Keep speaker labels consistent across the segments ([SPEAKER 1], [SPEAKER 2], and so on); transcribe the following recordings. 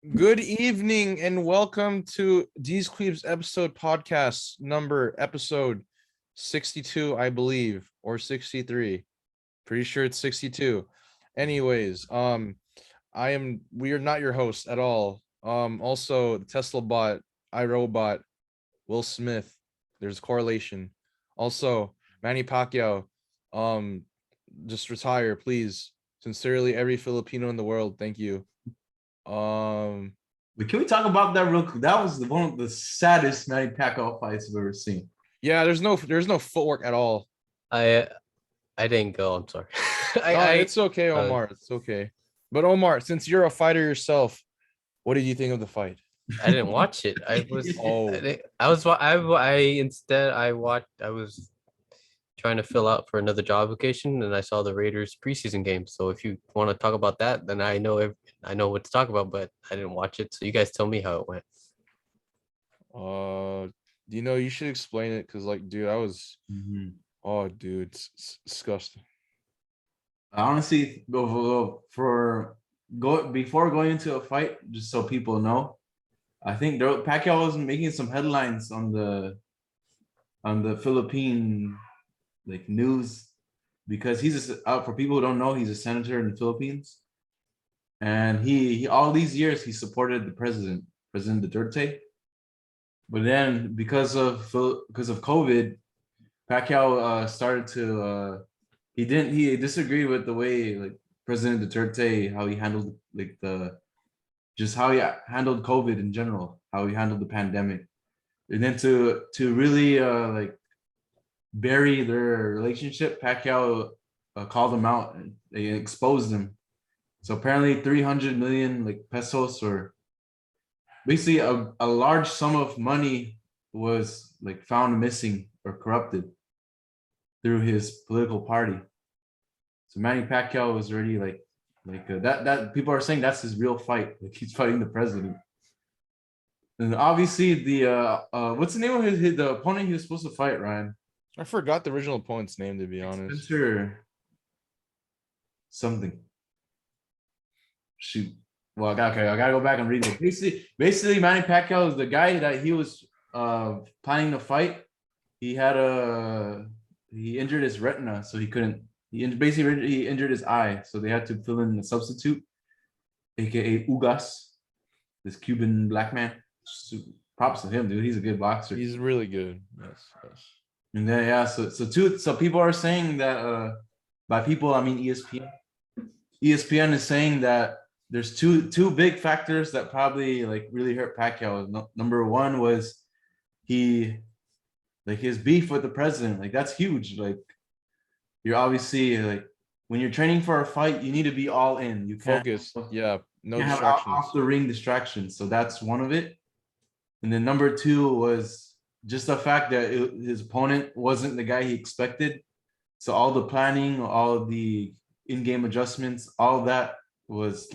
[SPEAKER 1] Good evening and welcome to Deezquibs episode 62, I believe, or 63. Pretty sure it's 62. Anyways, we are not your host at all. Also the Tesla bot, iRobot, Will Smith, there's correlation. Also, Manny Pacquiao, um, just retire, please. Sincerely, every Filipino in the world, thank you.
[SPEAKER 2] But can we talk about that real quick? That was one of the saddest Manny Pacquiao fights I've ever seen.
[SPEAKER 1] Yeah, there's no footwork at all.
[SPEAKER 3] I didn't go. I'm sorry.
[SPEAKER 1] It's okay, Omar. It's okay. But Omar, since you're a fighter yourself, what did you think of the fight?
[SPEAKER 3] I didn't watch it. I was. I was trying to fill out for another job application, and I saw the Raiders preseason game. So if you want to talk about that, then I know what to talk about. But I didn't watch it, so you guys tell me how it went.
[SPEAKER 1] You should explain it because, like, dude, I was. Oh, dude, it's disgusting.
[SPEAKER 2] Honestly, before going into a fight, just so people know, I think Pacquiao was making some headlines on the Philippine news because he's for people who don't know, he's a senator in the Philippines, and he all these years he supported the President Duterte, but then because of COVID, Pacquiao started to he disagreed with the way President Duterte, how he handled how he handled COVID in general, how he handled the pandemic, and then to really bury their relationship, Pacquiao called him out and they exposed him. So apparently 300 million pesos, or basically a large sum of money, was found missing or corrupted through his political party. So Manny Pacquiao was already that people are saying that's his real fight. He's fighting the president. And obviously the what's the name of the opponent he was supposed to fight, Ryan?
[SPEAKER 1] I forgot the original opponent's name, to be honest.
[SPEAKER 2] Spencer something. Shoot. Well, I gotta go back and read it. Basically, Manny Pacquiao is the guy that he was planning to fight. He injured his retina, so he couldn't. He injured his eye, so they had to fill in a substitute, aka Ugas, this Cuban black man. Props to him, dude. He's a good boxer.
[SPEAKER 1] He's really good. Yes.
[SPEAKER 2] And then so people are saying that by people I mean ESPN. ESPN is saying that there's two big factors that probably really hurt Pacquiao. Number one was his beef with the president. That's huge. You're obviously when you're training for a fight, you need to be all in. You can't
[SPEAKER 1] focus. Yeah, no
[SPEAKER 2] distractions. Have off the ring distractions. So that's one of it. And then number two was just the fact that his opponent wasn't the guy he expected. So all the planning, all of the in-game adjustments, all that was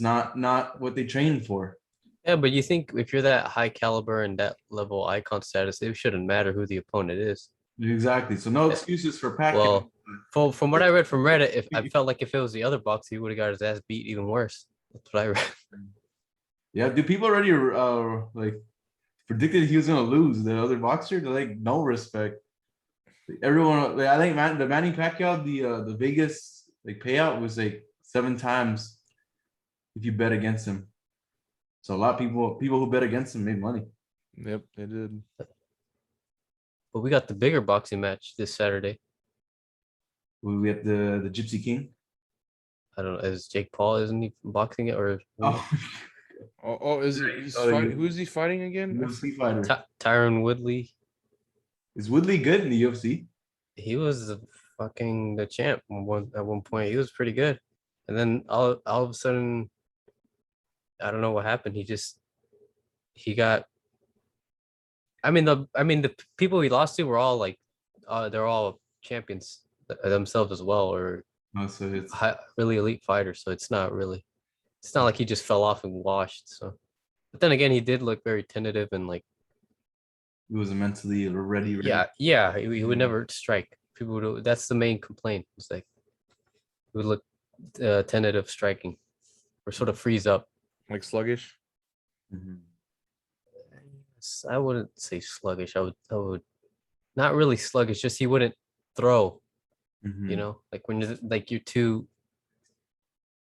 [SPEAKER 2] not what they trained for.
[SPEAKER 3] Yeah, but you think if you're that high caliber and that level icon status, it shouldn't matter who the opponent is.
[SPEAKER 2] Exactly. So no excuses for Pacquiao.
[SPEAKER 3] Well, from what I read from Reddit, I felt like if it was the other boxer, he would have got his ass beat even worse. That's what I read.
[SPEAKER 2] Yeah, do people already predicted he was gonna lose? The other boxer, they're no respect. Everyone, I think the Manny Pacquiao, the Vegas payout was 7 times if you bet against him. So a lot of people who bet against him made money.
[SPEAKER 1] Yep, they did.
[SPEAKER 3] But we got the bigger boxing match this Saturday.
[SPEAKER 2] We have the Gypsy King.
[SPEAKER 3] I don't know. Is Jake Paul, isn't he boxing it, or?
[SPEAKER 1] Is he? Who's he fighting again?
[SPEAKER 2] UFC fighter.
[SPEAKER 3] Tyron Woodley.
[SPEAKER 2] Is Woodley good in the UFC? He
[SPEAKER 3] was the champ at one point. He was pretty good, and then all of a sudden, I don't know what happened. He got. I mean the people he lost to were all they're all champions themselves as well, or
[SPEAKER 2] so it's
[SPEAKER 3] really elite fighters. So it's not like he just fell off and washed. So, but then again, he did look very tentative and
[SPEAKER 2] he wasn't mentally ready.
[SPEAKER 3] Yeah. He would never strike. That's the main complaint. It's he would look tentative striking, or sort of freeze up.
[SPEAKER 1] Like sluggish.
[SPEAKER 2] Mhm.
[SPEAKER 3] I wouldn't say sluggish. I would not really sluggish. Just he wouldn't throw.
[SPEAKER 2] Mhm.
[SPEAKER 3] You know, like when you're like you're too.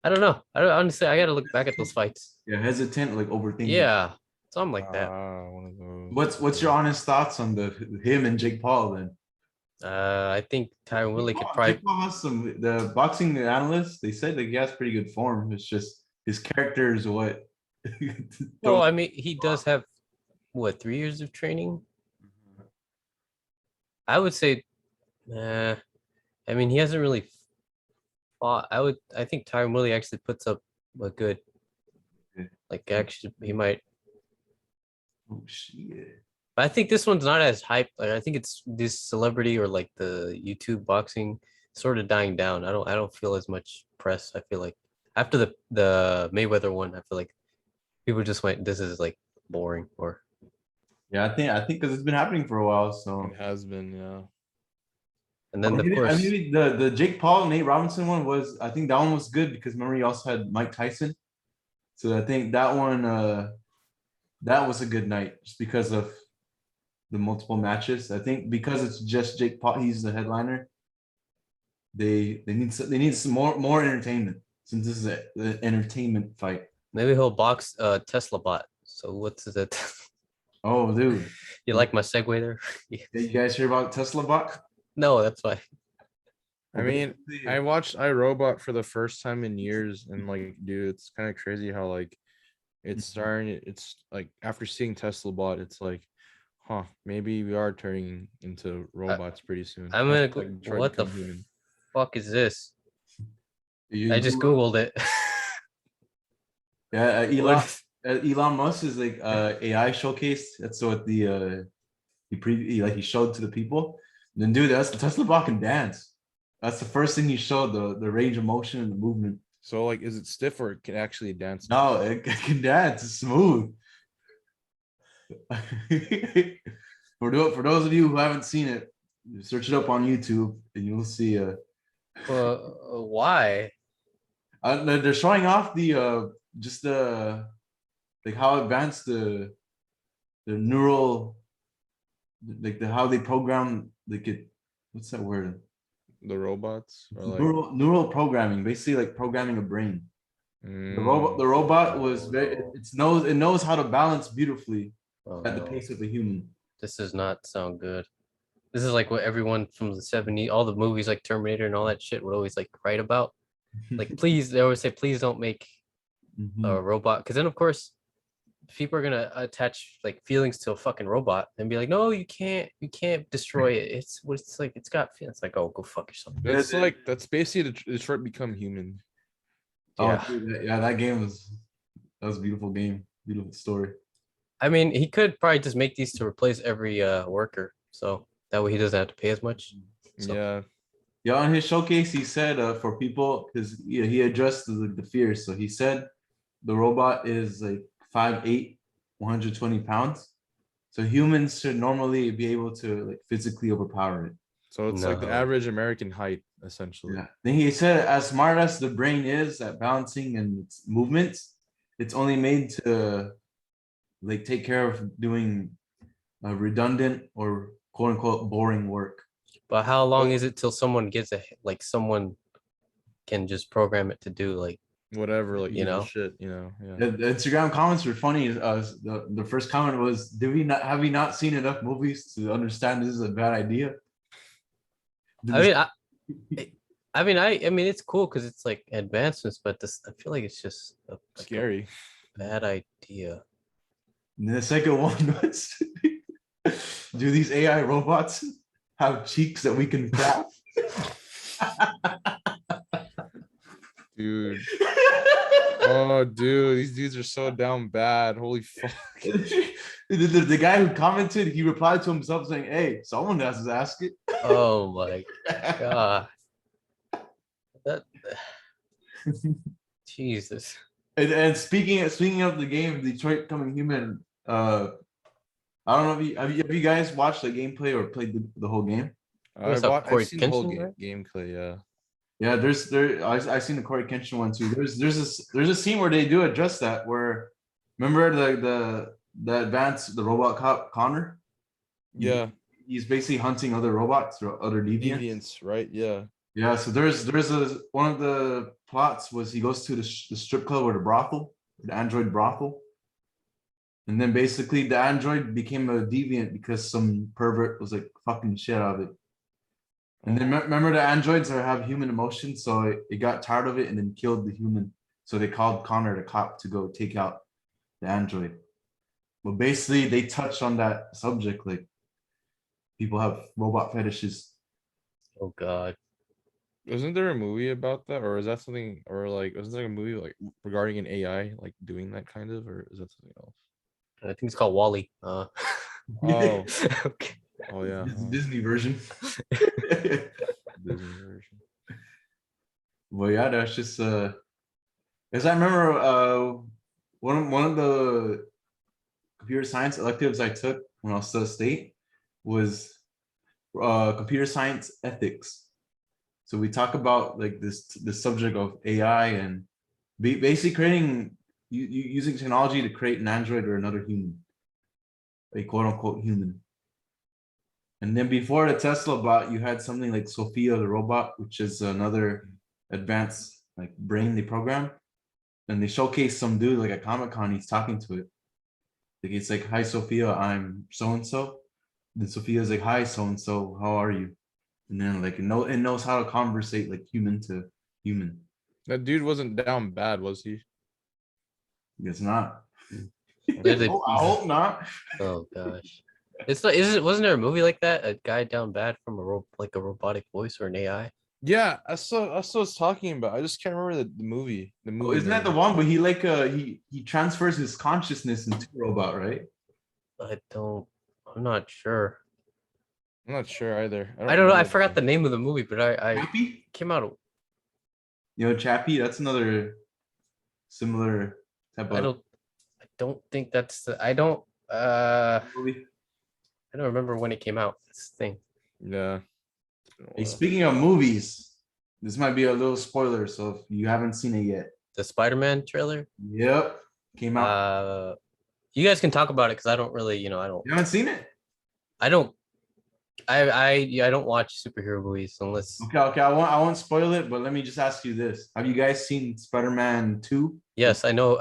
[SPEAKER 3] I don't know. I don't honestly. I gotta look back at those fights.
[SPEAKER 2] Yeah, hesitant, like overthinking.
[SPEAKER 3] Yeah, something like that.
[SPEAKER 1] One of those.
[SPEAKER 2] What's your honest thoughts on the him and Jake Paul then?
[SPEAKER 3] I think Tyron Willie could probably.
[SPEAKER 2] Jake Paul has some the boxing analysts. They said like he has pretty good form. It's just his character is what.
[SPEAKER 3] Well, I mean, he does have what 3 years of training. I would say, I mean, he hasn't really fought. I think Tyron Willie actually puts up a good. Like actually, he might.
[SPEAKER 2] Oh shit.
[SPEAKER 3] But I think this one's not as hype. Like I think it's this celebrity or like the YouTube boxing sort of dying down. I don't feel as much press. I feel like after the Mayweather one, I feel like people just went, this is like boring or
[SPEAKER 2] Yeah, I think because it's been happening for a while. So
[SPEAKER 1] It has been, yeah.
[SPEAKER 3] and then
[SPEAKER 2] or
[SPEAKER 3] of
[SPEAKER 2] maybe,
[SPEAKER 3] course
[SPEAKER 2] maybe the Jake Paul Nate Robinson one was I think that one was good because remember he also had Mike Tyson. So I think that one that was a good night just because of the multiple matches. I think because it's just Jake Paul, he's the headliner. They need some more entertainment since this is an entertainment fight.
[SPEAKER 3] maybe he'll box Tesla bot. So what's it?
[SPEAKER 2] Oh, dude,
[SPEAKER 3] You like my segue there?
[SPEAKER 2] you guys hear about Tesla bot?
[SPEAKER 3] No, that's why.
[SPEAKER 1] I mean, I watched iRobot for the first time in years, and like, dude, it's kind of crazy how like it's starting. It's like after seeing Tesla Bot, it's like, huh, maybe we are turning into robots pretty soon.
[SPEAKER 3] I'm gonna
[SPEAKER 1] Like try to
[SPEAKER 3] what the
[SPEAKER 1] become human.
[SPEAKER 3] fuck is this?
[SPEAKER 2] You
[SPEAKER 3] I just googled it.
[SPEAKER 2] Yeah,
[SPEAKER 3] What?
[SPEAKER 2] Elon Musk is like AI showcase. That's what the he showed to the people. And then dude, that's the Tesla bot can dance. That's the first thing he showed the range of motion and the movement.
[SPEAKER 1] So like, is it stiff or it can actually dance?
[SPEAKER 2] No, it can dance. It's smooth. For those of you who haven't seen it, search it up on YouTube and you'll see.
[SPEAKER 3] Why?
[SPEAKER 2] They're showing off the just the like how advanced the neural like the how they program like it. What's that word?
[SPEAKER 1] The robots or like
[SPEAKER 2] Neural programming, basically like programming a brain.
[SPEAKER 1] mm,
[SPEAKER 2] The robot was very it knows how to balance beautifully
[SPEAKER 3] Oh,
[SPEAKER 2] at the
[SPEAKER 3] no.
[SPEAKER 2] pace of a human.
[SPEAKER 3] This does not sound good. This is like what everyone from the 70s, all the movies like Terminator and all that shit would always like write about. Like, please, they always say, please don't make a robot. Because then, of course, people are gonna attach like feelings to a fucking robot and be like, no, you can't destroy it. It's like it's got feelings. Like, oh, go fuck yourself.
[SPEAKER 1] that's like that's basically the Detroit become human.
[SPEAKER 2] Oh,
[SPEAKER 3] Yeah.
[SPEAKER 2] dude, yeah, that game was a beautiful game, beautiful story.
[SPEAKER 3] I mean, he could probably just make these to replace every worker, so that way he doesn't have to pay as much. So.
[SPEAKER 1] Yeah.
[SPEAKER 2] Yeah, on his showcase, he said for people because he addressed the fears. So he said the robot is like 5'8", 120 pounds. So humans should normally be able to like physically overpower it.
[SPEAKER 1] So it's like the
[SPEAKER 3] No.
[SPEAKER 1] average American height, essentially.
[SPEAKER 2] Yeah. Then he said, as smart as the brain is at balancing and its movements, it's only made to like take care of doing redundant or quote unquote boring work.
[SPEAKER 3] But how long is it till someone gets like someone can just program it to do like
[SPEAKER 1] Whatever, like
[SPEAKER 3] you
[SPEAKER 1] evil
[SPEAKER 3] know?
[SPEAKER 1] shit, you know. Yeah.
[SPEAKER 2] The Instagram comments were funny. The first comment was, "Did we not have we not seen enough movies to understand this is a bad idea?"
[SPEAKER 3] I mean it's cool because it's like advancements, but this I feel like it's just like
[SPEAKER 1] Scary.
[SPEAKER 3] a bad idea.
[SPEAKER 2] And the second one was, "Do these AI robots have cheeks that we can tap?"
[SPEAKER 1] Dude. Oh, dude, these dudes are so down bad. Holy fuck.
[SPEAKER 2] The guy who commented, he replied to himself saying, "Hey, someone has to ask it."
[SPEAKER 3] Oh my god. That Jesus.
[SPEAKER 2] And speaking of the game, Detroit Becoming Human, I don't know if have you guys watched the gameplay or played the whole game?
[SPEAKER 3] What's up, Corey
[SPEAKER 1] I've seen the whole
[SPEAKER 3] Kenshin, right?
[SPEAKER 1] gameplay, yeah.
[SPEAKER 2] Yeah, I seen the Corey Kenshin one too. There's a scene where they do address that where remember the advanced the robot cop Connor?
[SPEAKER 1] Yeah,
[SPEAKER 2] He's basically hunting other robots or other deviants.
[SPEAKER 1] deviants, right? Yeah.
[SPEAKER 2] Yeah, so there's a one of the plots was he goes to the strip club or the brothel, the android brothel. And then basically the android became a deviant because some pervert was like fucking shit out of it. And then remember the androids have human emotions, so it got tired of it and then killed the human. So they called Connor the cop to go take out the android. But basically they touched on that subject, like people have robot fetishes.
[SPEAKER 3] Oh God.
[SPEAKER 1] Isn't there a movie about that, or is that something, or like, isn't there a movie like regarding an AI like doing that kind of, or is that something else?
[SPEAKER 3] I think it's called Wally.
[SPEAKER 1] Oh,
[SPEAKER 3] Okay.
[SPEAKER 1] oh yeah,
[SPEAKER 2] Disney version.
[SPEAKER 1] Disney version.
[SPEAKER 2] Well, yeah, that's just because I remember one of the computer science electives I took when I was still at state was computer science ethics. So we talk about like the subject of AI and basically creating using technology to create an android or another human, a quote unquote human. And then before the Tesla bot, you had something like Sophia the robot, which is another advanced like brain they program. And they showcase some dude like at Comic-Con, he's talking to it. Like it's like, hi Sophia, I'm so-and-so. Then Sophia's like, hi so-and-so, how are you? And then like it knows how to conversate like human to human.
[SPEAKER 1] That dude wasn't down bad, was he?
[SPEAKER 2] It's not.
[SPEAKER 3] Did they-
[SPEAKER 2] I hope not.
[SPEAKER 3] Oh gosh. It's like, wasn't there a movie like that? A guy down bad from like a robotic voice or an AI?
[SPEAKER 1] Yeah, that's what I was talking about. I just can't remember the movie. The
[SPEAKER 2] Oh,
[SPEAKER 1] movie.
[SPEAKER 2] isn't that the
[SPEAKER 1] name.
[SPEAKER 2] one? But he like he transfers his consciousness into a robot, right?
[SPEAKER 3] I'm not sure.
[SPEAKER 1] I'm not sure either.
[SPEAKER 3] I don't know.
[SPEAKER 1] remember
[SPEAKER 3] I
[SPEAKER 1] the
[SPEAKER 3] forgot
[SPEAKER 1] name.
[SPEAKER 3] the name of the movie, but I
[SPEAKER 2] Chappie?
[SPEAKER 3] came out.
[SPEAKER 2] Chappie, that's another similar type
[SPEAKER 3] I
[SPEAKER 2] of
[SPEAKER 3] don't think that's the.
[SPEAKER 2] movie.
[SPEAKER 3] I don't remember when it came out. This thing.
[SPEAKER 1] Yeah.
[SPEAKER 2] Hey, speaking of movies, this might be a little spoiler, so if you haven't seen it yet.
[SPEAKER 3] The Spider-Man trailer.
[SPEAKER 2] Yep. Came out.
[SPEAKER 3] You guys can talk about it because I don't really, I don't.
[SPEAKER 2] You haven't seen it?
[SPEAKER 3] I don't. I don't watch superhero movies unless.
[SPEAKER 2] Okay. I won't spoil it, but let me just ask you this: have you guys seen SpiderMan 2?
[SPEAKER 3] Yes, I know.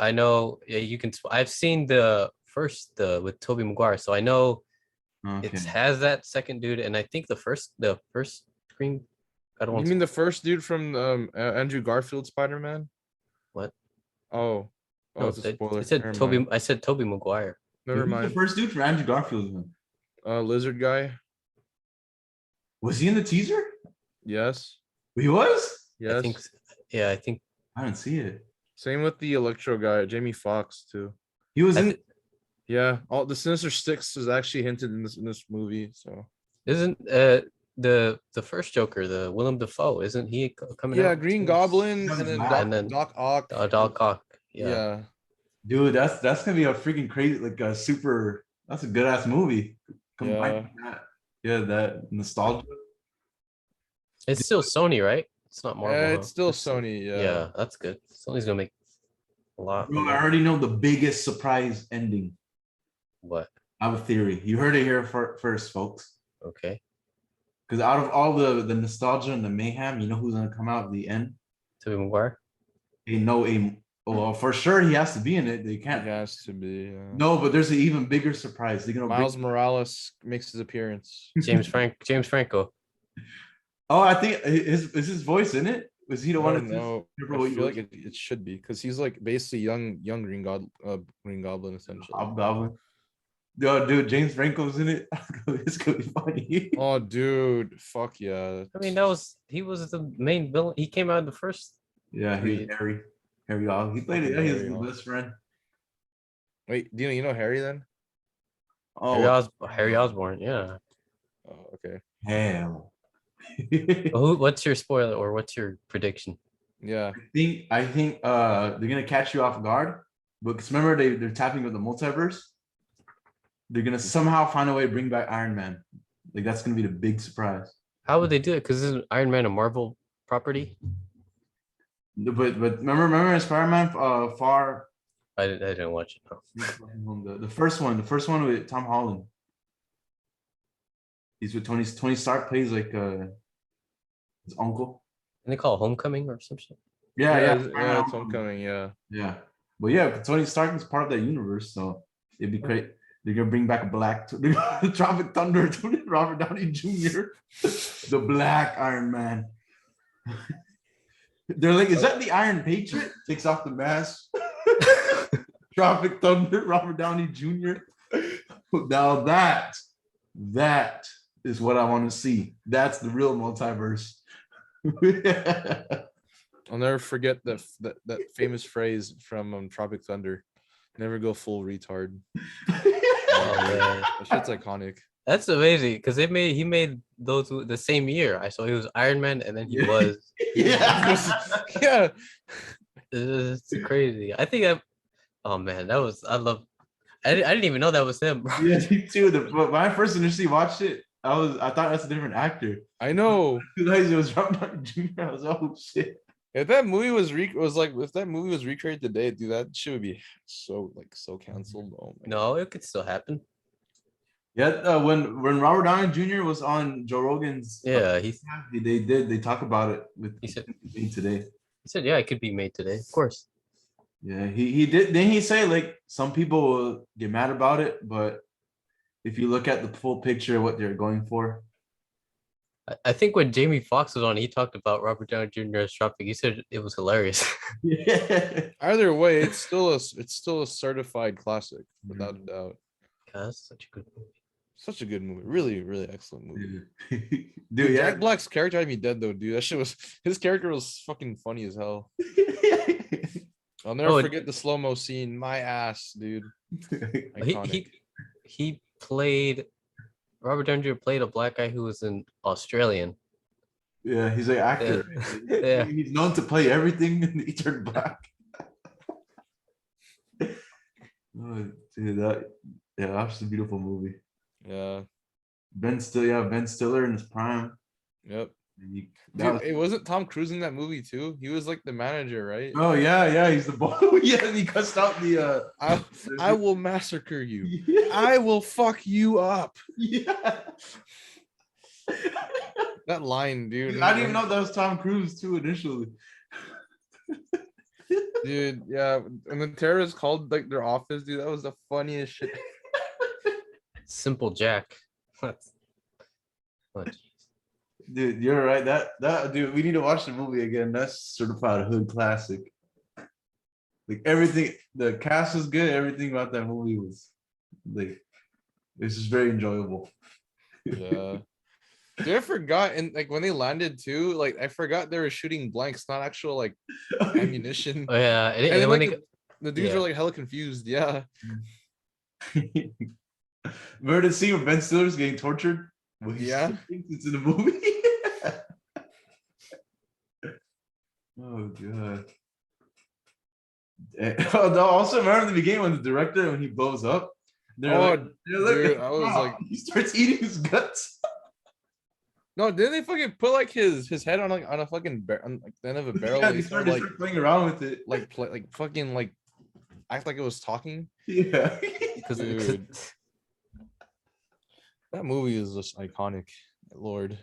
[SPEAKER 3] Yeah, you can. I've seen the first with Tobey Maguire, so I know
[SPEAKER 2] Okay.
[SPEAKER 3] it has that second dude, and I think the first screen. I don't
[SPEAKER 1] You
[SPEAKER 3] want
[SPEAKER 1] mean the first dude from Andrew Garfield Spider-Man?
[SPEAKER 3] what?
[SPEAKER 1] Oh,
[SPEAKER 3] No,
[SPEAKER 1] it's a spoiler.
[SPEAKER 3] it said
[SPEAKER 1] Never
[SPEAKER 3] Toby.
[SPEAKER 1] mind.
[SPEAKER 3] I said Tobey Maguire.
[SPEAKER 1] Never
[SPEAKER 2] Who's the
[SPEAKER 1] mind.
[SPEAKER 2] first dude from Andrew Garfield?
[SPEAKER 1] Lizard guy.
[SPEAKER 2] Was he in the teaser?
[SPEAKER 1] Yes.
[SPEAKER 2] He was?
[SPEAKER 1] Yes.
[SPEAKER 3] I think. Yeah, I think.
[SPEAKER 2] I didn't see it.
[SPEAKER 1] Same with the Electro guy, Jamie Foxx too.
[SPEAKER 2] He was
[SPEAKER 3] I
[SPEAKER 2] in.
[SPEAKER 3] thi-
[SPEAKER 1] Yeah, all the Sinister Six is actually hinted in this movie. So
[SPEAKER 3] Isn't the first Joker, the Willem Dafoe, isn't he coming out?
[SPEAKER 1] yeah, Green Goblin
[SPEAKER 2] That was
[SPEAKER 1] and then
[SPEAKER 2] loud.
[SPEAKER 1] Doc Ock.
[SPEAKER 3] Doc Ock. Yeah.
[SPEAKER 1] Yeah.
[SPEAKER 2] Dude, that's gonna be a freaking crazy, like a super. That's a good ass movie. Combined with that, yeah, that nostalgia.
[SPEAKER 3] It's still Sony, right? It's not Marvel.
[SPEAKER 1] Yeah,
[SPEAKER 3] huh?
[SPEAKER 1] it's still Sony. Yeah.
[SPEAKER 3] Yeah, that's good. Sony's gonna make a lot.
[SPEAKER 2] Bro, I already know the biggest surprise ending.
[SPEAKER 3] What?
[SPEAKER 2] I have a theory. You heard it here first, folks.
[SPEAKER 3] Okay.
[SPEAKER 2] Because out of all the nostalgia and the mayhem, you know who's gonna come out at the end?
[SPEAKER 3] Tobey Maguire.
[SPEAKER 2] Well, for sure he has to be in it. They
[SPEAKER 1] It
[SPEAKER 2] can't.
[SPEAKER 1] has to be.
[SPEAKER 2] No, but there's an even bigger surprise. They're gonna
[SPEAKER 1] Miles
[SPEAKER 2] bring.
[SPEAKER 1] Morales makes his appearance.
[SPEAKER 3] James Franco.
[SPEAKER 2] Oh, I think is his voice in it? Was he the
[SPEAKER 1] I
[SPEAKER 2] one?
[SPEAKER 1] don't
[SPEAKER 2] that
[SPEAKER 1] know.
[SPEAKER 2] Remember
[SPEAKER 1] I
[SPEAKER 2] what
[SPEAKER 1] feel
[SPEAKER 2] you-
[SPEAKER 1] like it should be because he's like basically young Green Goblin essentially.
[SPEAKER 2] Hobgoblin. Yo, dude, James Franco's in it. It's gonna be funny.
[SPEAKER 1] Oh, dude, fuck yeah.
[SPEAKER 3] I mean, he was the main villain. He came out in the first.
[SPEAKER 2] Yeah, he's Harry Osborn. He played it. Yeah,
[SPEAKER 1] Fucking
[SPEAKER 2] he's
[SPEAKER 1] Harry
[SPEAKER 2] the
[SPEAKER 1] Osborn.
[SPEAKER 2] best friend.
[SPEAKER 1] Wait, do you know Harry then?
[SPEAKER 2] Oh,
[SPEAKER 3] Harry Osborn. Yeah.
[SPEAKER 1] Oh, okay.
[SPEAKER 2] hell.
[SPEAKER 3] What's your spoiler or what's your prediction?
[SPEAKER 1] Yeah.
[SPEAKER 2] I think they're gonna catch you off guard. Because remember they're tapping with the multiverse. They're gonna somehow find a way to bring back Iron Man. Like that's gonna be the big surprise.
[SPEAKER 3] How would they do it? Because isn't Iron Man a Marvel property.
[SPEAKER 2] But remember in Spider-Man Far
[SPEAKER 3] I didn't watch it. No.
[SPEAKER 2] the first one with Tom Holland. He's with Tony Stark plays like his uncle.
[SPEAKER 3] And they call it Homecoming or some shit.
[SPEAKER 2] Yeah,
[SPEAKER 1] yeah,
[SPEAKER 2] Spider-Man
[SPEAKER 1] it's Homecoming. Yeah.
[SPEAKER 2] Yeah, but yeah, Tony Stark is part of that universe, so it'd be great. They're gonna bring back Tropic Thunder to Robert Downey Jr., the Black Iron Man. They're like, is that the Iron Patriot? Takes off the mask. Tropic Thunder, Robert Downey Jr. Now that is what I want to see. That's the real multiverse.
[SPEAKER 1] I'll never forget that famous phrase from Tropic Thunder. Never go full retard.
[SPEAKER 3] Oh, man.
[SPEAKER 1] That shit's iconic.
[SPEAKER 3] That's amazing because he made those the same year. I saw he was Iron Man and then he was.
[SPEAKER 1] Yeah.
[SPEAKER 3] It's crazy. I think oh man, I didn't even know that was him.
[SPEAKER 2] Yeah, me too. When I first initially watched it, I thought that's a different actor.
[SPEAKER 1] I know.
[SPEAKER 2] It was Robert Downey Jr. I was oh shit.
[SPEAKER 1] If that movie if that movie was recreated today, dude, that shit would be so canceled. Oh my
[SPEAKER 3] No, it could still happen.
[SPEAKER 2] Yeah, when Robert Downey Jr. was on Joe Rogan's,
[SPEAKER 3] Yeah,
[SPEAKER 2] they talk about it with
[SPEAKER 3] He said-
[SPEAKER 2] today.
[SPEAKER 3] He said, yeah, it could be made today. Of course.
[SPEAKER 2] Yeah, he did. Then he say like some people will get mad about it, but if you look at the full picture of what they're going for,
[SPEAKER 3] I think when Jamie Foxx was on, he talked about Robert Downey Jr. as Tropic. He said it was hilarious.
[SPEAKER 2] yeah,
[SPEAKER 1] Either way, it's still a certified classic without a doubt.
[SPEAKER 3] God, that's such a good movie.
[SPEAKER 1] Such a good movie. Really, really excellent movie.
[SPEAKER 2] dude. Yeah,
[SPEAKER 1] Jack Black's character had me dead though, dude. That shit was his character was fucking funny as hell. I'll never forget the slow-mo scene. My ass, dude. Iconic.
[SPEAKER 3] He played Robert Downey Jr. played a black guy who was an Australian.
[SPEAKER 2] Yeah, he's an actor.
[SPEAKER 3] Yeah.
[SPEAKER 2] He's known to play everything, and he turned black. Oh, dude, that's a beautiful movie.
[SPEAKER 1] Yeah.
[SPEAKER 2] Ben Stiller in his prime.
[SPEAKER 1] Yep.
[SPEAKER 2] Dude,
[SPEAKER 1] It wasn't Tom Cruise in that movie too. He was like the manager, right?
[SPEAKER 2] oh yeah, he's the boss. Yeah, and he cussed out the.
[SPEAKER 1] I will massacre you.
[SPEAKER 2] Yeah.
[SPEAKER 1] I will fuck you up.
[SPEAKER 2] Yeah.
[SPEAKER 1] That line, dude.
[SPEAKER 2] I didn't even know that was Tom Cruise too initially.
[SPEAKER 1] Dude, yeah. And the terrorists called like their office, dude. That was the funniest shit.
[SPEAKER 3] Simple Jack. Oh, geez.
[SPEAKER 2] Dude, you're right. That dude, we need to watch the movie again. That's certified hood classic. Like everything, the cast was good. Everything about that movie was like, it's just very enjoyable.
[SPEAKER 1] Yeah. Dude, I forgot, and like when they landed too, like I forgot they were shooting blanks, not actual like ammunition.
[SPEAKER 3] Oh yeah,
[SPEAKER 1] And then,
[SPEAKER 3] when
[SPEAKER 1] like, the dudes
[SPEAKER 3] yeah.
[SPEAKER 1] were like hella confused. Yeah.
[SPEAKER 2] Remember the scene where Ben Stiller's getting tortured? Well,
[SPEAKER 1] Yeah.
[SPEAKER 2] It's in the movie. Oh god. Also remember the beginning when the director when he blows up. They're
[SPEAKER 1] dude, I was like,
[SPEAKER 2] he starts eating his guts.
[SPEAKER 1] no, didn't they fucking put like his head on like on a fucking on like the end of a barrel?
[SPEAKER 2] Yeah,
[SPEAKER 1] They
[SPEAKER 2] they
[SPEAKER 1] started like
[SPEAKER 2] start playing around with it.
[SPEAKER 1] like fucking like act like it was talking.
[SPEAKER 2] Yeah.
[SPEAKER 1] Dude. That movie is just iconic. Lord.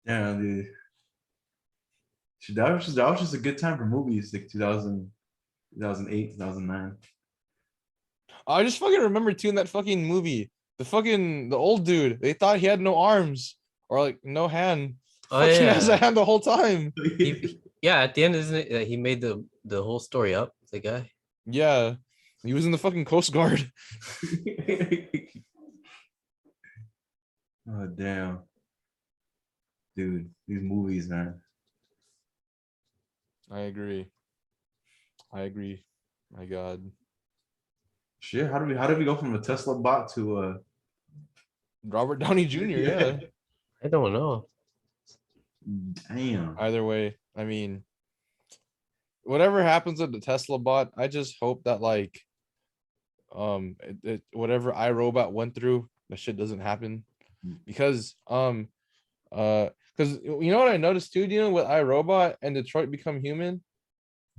[SPEAKER 2] Yeah, dude. That was just a good time for movies, like 2000, 2008, 2009.
[SPEAKER 1] I just fucking remember too in that fucking movie, the old dude, they thought he had no arms or like no hand.
[SPEAKER 3] Oh
[SPEAKER 1] Fucking
[SPEAKER 3] yeah,
[SPEAKER 1] has a hand the whole time.
[SPEAKER 3] yeah. At the end, isn't it? He made the whole story up. The guy.
[SPEAKER 1] Yeah. He was in the fucking Coast Guard.
[SPEAKER 2] Oh damn. Dude, these movies, man.
[SPEAKER 1] I agree. My God.
[SPEAKER 2] Shit, how did we go from a Tesla bot to
[SPEAKER 1] Robert Downey Jr. Yeah.
[SPEAKER 3] I don't know.
[SPEAKER 2] damn.
[SPEAKER 1] Either way, I mean, whatever happens with the Tesla bot, I just hope that like, whatever iRobot went through, that shit doesn't happen, because Because you know what I noticed too, dealing with iRobot and Detroit Become Human,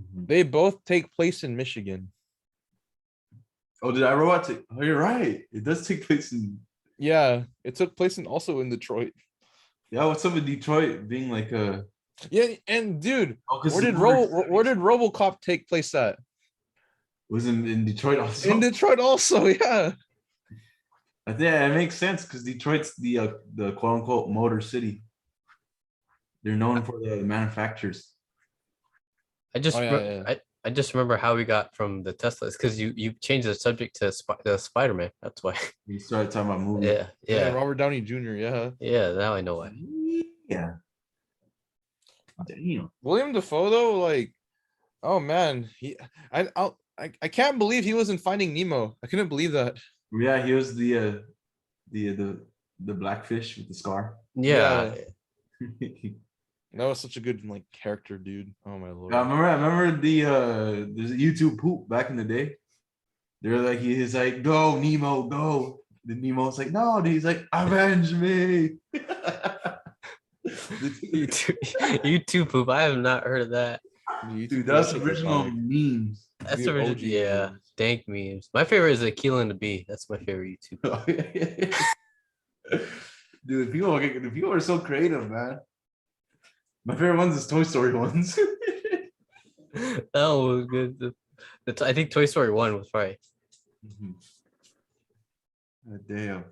[SPEAKER 2] Mhm.
[SPEAKER 1] they both take place in Michigan.
[SPEAKER 2] Oh, did I robot take? Oh, you're right. It does take place in.
[SPEAKER 1] Yeah, it took place also in Detroit.
[SPEAKER 2] Yeah, what's up with Detroit being like a?
[SPEAKER 1] Yeah, and dude,
[SPEAKER 2] Oh, because
[SPEAKER 1] where did RoboCop take place at?
[SPEAKER 2] was in Detroit also.
[SPEAKER 1] In Detroit also, yeah.
[SPEAKER 2] I think it makes sense because Detroit's the quote unquote motor city. They're known for the manufacturers.
[SPEAKER 3] I just
[SPEAKER 1] Oh yeah, yeah.
[SPEAKER 3] I just remember how we got from the Teslas because you changed the subject to the Spider-Man. That's why.
[SPEAKER 2] We started talking about movies.
[SPEAKER 3] Yeah,
[SPEAKER 1] Yeah,
[SPEAKER 3] yeah,
[SPEAKER 1] Robert Downey Jr. Yeah.
[SPEAKER 3] yeah. Now I know why.
[SPEAKER 2] Yeah. Damn.
[SPEAKER 1] William Dafoe though, like, oh man, I can't believe he was in Finding Nemo. I couldn't believe that.
[SPEAKER 2] Yeah, he was the blackfish with the scar.
[SPEAKER 3] Yeah,
[SPEAKER 1] That was such a good like character, dude. Oh my lord.
[SPEAKER 2] I remember there's a YouTube poop back in the day. They're like he's like, go Nemo, go. Then Nemo's like, no, dude. He's like, avenge me.
[SPEAKER 3] you too, poop. I have not heard of that.
[SPEAKER 2] Dude, that's original memes.
[SPEAKER 3] That's
[SPEAKER 1] Dude,
[SPEAKER 3] original.
[SPEAKER 1] OG
[SPEAKER 3] Yeah,
[SPEAKER 1] memes.
[SPEAKER 3] dank memes. My favorite is Aquila and the Bee. That's my favorite YouTube.
[SPEAKER 2] Dude, people are so creative, man. My favorite ones is Toy Story ones.
[SPEAKER 3] That one was good. I think Toy Story 1 was right.
[SPEAKER 2] Damn.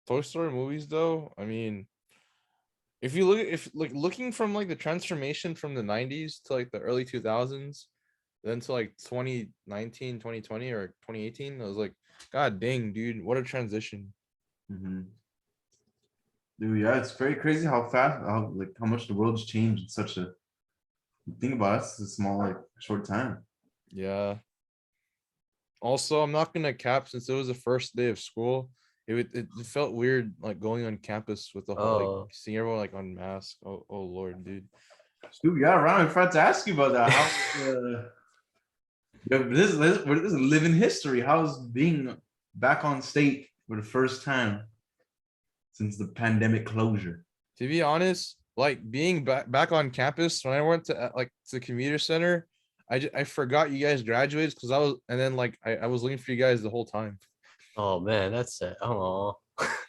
[SPEAKER 1] Toy Story movies though, I mean, if you look at looking from like the transformation from the 90s to like the early 2000s, then to like 2019, 2020 or 2018, I was like, god dang, dude, what a transition.
[SPEAKER 2] Dude, yeah, it's very crazy how fast, how much the world's changed in such a. Think about it, it's a small, like, short time.
[SPEAKER 1] Yeah. Also, I'm not gonna cap, since it was the first day of school, it felt weird like going on campus with the whole
[SPEAKER 3] Oh.
[SPEAKER 1] like seeing everyone like on mask. Oh lord, dude.
[SPEAKER 2] Dude, yeah, Ryan, I forgot to ask you about that. How yeah, this is living history. How's being back on state for the first time since the pandemic closure?
[SPEAKER 1] To be honest, like being back on campus when I went to like to the commuter center, I forgot you guys graduated because I was, and then like I was looking for you guys the whole time.
[SPEAKER 3] Oh man, that's it. Oh.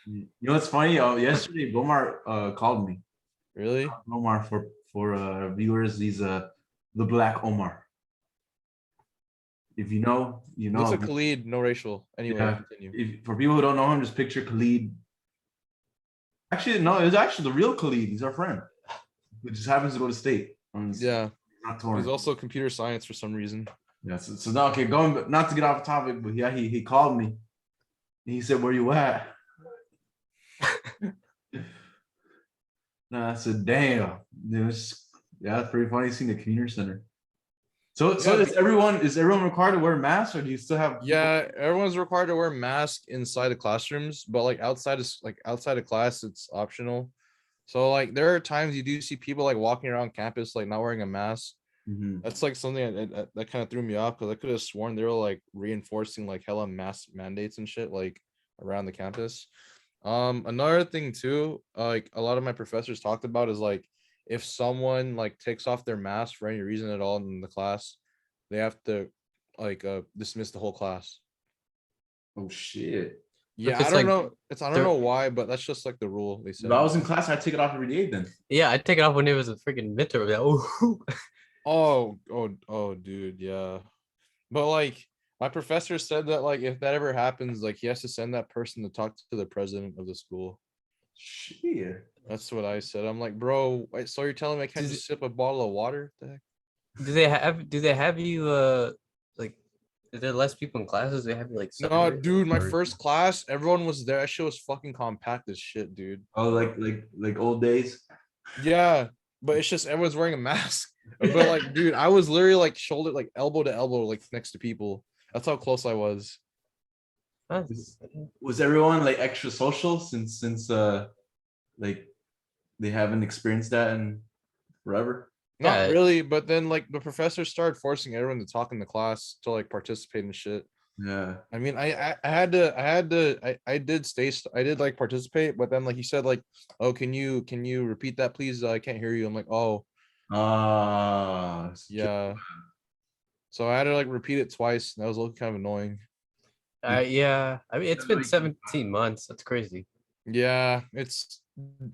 [SPEAKER 2] You know what's funny? Yesterday, Bomar called me.
[SPEAKER 1] Really?
[SPEAKER 2] Omar for viewers, he's the Black Omar. If you know, you know.
[SPEAKER 1] Looks like Khalid, no racial. Anyway,
[SPEAKER 2] Yeah.
[SPEAKER 1] continue.
[SPEAKER 2] For people who don't know him, just picture Khalid. Actually, no, it was actually the real Khalid. He's our friend. Who just happens to go to state.
[SPEAKER 1] Yeah.
[SPEAKER 2] Not torn.
[SPEAKER 1] He's also computer science for some reason.
[SPEAKER 2] Yeah. So now, okay, going not to get off topic, but yeah, he called me. He said, "Where you at?" No, I said, "Damn, it was, yeah, it's pretty funny seeing the community center." So
[SPEAKER 1] Yeah,
[SPEAKER 2] is everyone required to wear masks, or do you still have?
[SPEAKER 1] Yeah, everyone's required to wear masks inside the classrooms, but like outside of class, it's optional. So like there are times you do see people like walking around campus like not wearing a mask.
[SPEAKER 2] Mhm.
[SPEAKER 1] That's like something that kind of threw me off because I could have sworn they were like reinforcing like hella mask mandates and shit like around the campus. Another thing too, like a lot of my professors talked about is like if someone like takes off their mask for any reason at all in the class, they have to like dismiss the whole class.
[SPEAKER 2] Oh shit!
[SPEAKER 1] Yeah,
[SPEAKER 3] it's
[SPEAKER 1] I don't
[SPEAKER 3] like
[SPEAKER 1] know. I don't
[SPEAKER 3] they're-
[SPEAKER 1] know why, but that's just like the rule they
[SPEAKER 2] If
[SPEAKER 1] said.
[SPEAKER 2] I was in class, I'd take it off every day then.
[SPEAKER 3] Yeah, I take it off when it was a freaking midterm. Like,
[SPEAKER 1] Oh, dude, yeah. But like my professor said that like if that ever happens, like he has to send that person to talk to the president of the school.
[SPEAKER 2] Shit.
[SPEAKER 1] That's what I said. I'm like, bro, wait, so you're telling me I can't just sip a bottle of water? The heck?
[SPEAKER 3] do they have you like is there less people in classes? They have you like
[SPEAKER 1] No,
[SPEAKER 3] separated,
[SPEAKER 1] dude, my
[SPEAKER 3] or-
[SPEAKER 1] first class, everyone was there. That shit was fucking compact as shit, dude.
[SPEAKER 2] Oh, like old days.
[SPEAKER 1] Yeah, but it's just everyone's wearing a mask. But like, dude, I was literally like shoulder, like elbow to elbow, like next to people. That's how close I was.
[SPEAKER 2] Was everyone like extra social since like they haven't experienced that in forever?
[SPEAKER 1] Not
[SPEAKER 3] Yeah.
[SPEAKER 1] really, but then like the professor started forcing everyone to talk in the class to like participate in shit.
[SPEAKER 2] Yeah.
[SPEAKER 1] I mean, I did like participate, but then like he said like, oh, can you repeat that please? I can't hear you. I'm like, oh yeah. So I had to like repeat it twice. And that was looking kind of annoying.
[SPEAKER 3] Yeah. I mean, it's been 17 months. That's crazy.
[SPEAKER 1] Yeah, it's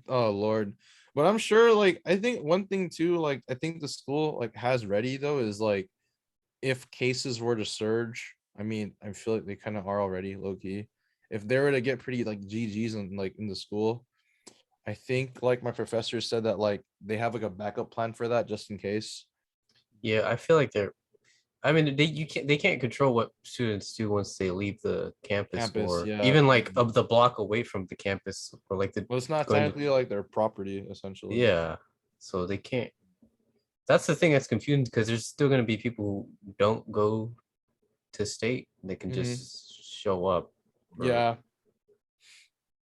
[SPEAKER 1] oh Lord. But I'm sure like I think one thing too, like I think the school like has ready though is like if cases were to surge, I mean, I feel like they kind of are already low key. If they were to get pretty like GGs in like in the school, I think like my professor said that like they have like a backup plan for that just in case.
[SPEAKER 3] Yeah, I feel like they're. I mean, they can't control what students do once they leave the campus,
[SPEAKER 1] Campus,
[SPEAKER 3] or
[SPEAKER 1] yeah.
[SPEAKER 3] even like of the block away from the campus, or like the
[SPEAKER 1] Well, it's not
[SPEAKER 3] going.
[SPEAKER 1] technically like their property, essentially.
[SPEAKER 3] Yeah, so they can't. That's the thing that's confusing because there's still gonna be people who don't go to state. They can
[SPEAKER 1] Mhm.
[SPEAKER 3] just show up. Or
[SPEAKER 1] Yeah,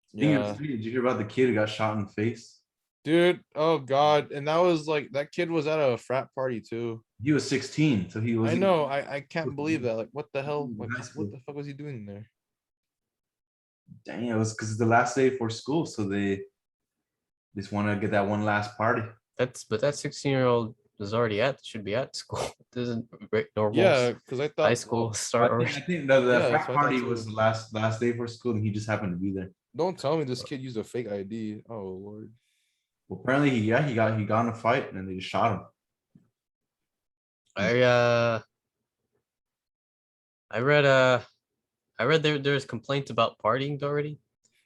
[SPEAKER 2] Speaking of
[SPEAKER 1] yeah.
[SPEAKER 2] state, did you hear about the kid who got shot in the face?
[SPEAKER 1] Dude, oh God. And that was like that kid was at a frat party too.
[SPEAKER 2] He was 16, so he was
[SPEAKER 1] I
[SPEAKER 2] he
[SPEAKER 1] know. I can't believe that. Like, what the hell?
[SPEAKER 2] was
[SPEAKER 1] Like,
[SPEAKER 2] in high
[SPEAKER 1] what
[SPEAKER 2] school.
[SPEAKER 1] the fuck was he doing there?
[SPEAKER 2] Dang, it was because it's the last day for school, so they just want to get that one last party.
[SPEAKER 3] but that 16-year-old is already should be at school. Doesn't normal
[SPEAKER 1] Yeah, because I
[SPEAKER 3] high
[SPEAKER 1] thought,
[SPEAKER 3] school
[SPEAKER 1] well,
[SPEAKER 3] start or
[SPEAKER 2] I think the
[SPEAKER 1] yeah, that's
[SPEAKER 2] frat
[SPEAKER 1] what I thought
[SPEAKER 2] party was
[SPEAKER 1] too.
[SPEAKER 2] the last day for school, and he just happened to be there.
[SPEAKER 1] Don't tell me this kid used a fake ID. Oh Lord.
[SPEAKER 2] Well, apparently he got in a fight, and then they just shot him.
[SPEAKER 3] I read there's complaints about partying already.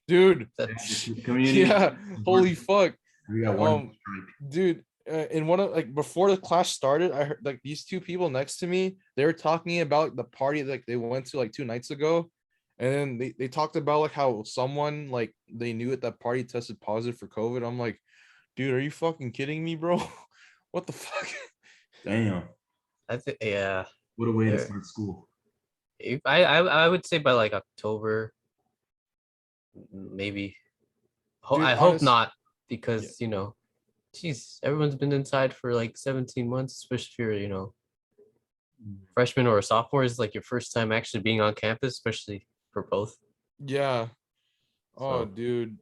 [SPEAKER 1] Dude.
[SPEAKER 3] That's
[SPEAKER 2] Community.
[SPEAKER 1] Yeah. Holy fuck.
[SPEAKER 2] We got one strike.
[SPEAKER 1] Dude, in one of like before the class started, I heard like these two people next to me, they were talking about the party like they went to like 2 nights ago. And then they talked about like how someone like they knew at that party tested positive for COVID. I'm like, dude, are you fucking kidding me, bro? What the fuck?
[SPEAKER 2] Damn.
[SPEAKER 3] I think yeah.
[SPEAKER 2] What a way to
[SPEAKER 3] There-
[SPEAKER 2] start school.
[SPEAKER 3] I would say by like October, maybe.
[SPEAKER 1] Dude,
[SPEAKER 3] I hope
[SPEAKER 1] honest,
[SPEAKER 3] not
[SPEAKER 1] yeah.
[SPEAKER 3] because geez, everyone's been inside for like 17 months, especially if you're freshman or a sophomore is like your first time actually being on campus, especially for both.
[SPEAKER 1] Yeah. Oh,
[SPEAKER 3] So
[SPEAKER 1] dude.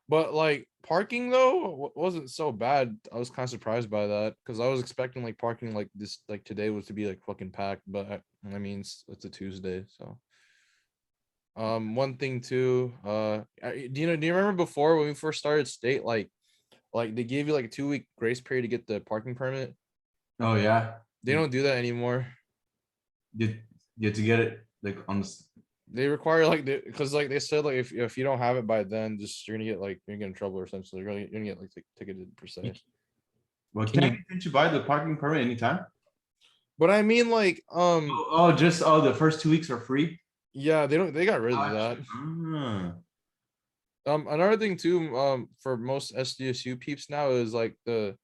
[SPEAKER 1] But like parking though wasn't so bad. I was kind of surprised by that because I was expecting like parking like this like today was to be like fucking packed, but I mean it's a Tuesday, so. One thing too, do you remember before when we first started state like they gave you like a 2-week grace period to get the parking permit?
[SPEAKER 2] Oh yeah.
[SPEAKER 1] They don't do that anymore.
[SPEAKER 2] You get to get it like on the.
[SPEAKER 1] They require like because like they said like if you don't have it by then, just you're gonna get like you're gonna get in trouble essentially. You're gonna get like ticketed per se.
[SPEAKER 2] Well,
[SPEAKER 3] Can you-
[SPEAKER 2] can't you buy the parking permit anytime?
[SPEAKER 1] But I mean like
[SPEAKER 2] The first 2 weeks are free.
[SPEAKER 1] yeah, they got rid of that.
[SPEAKER 2] Ah.
[SPEAKER 1] Another thing too, for most SDSU peeps now is like the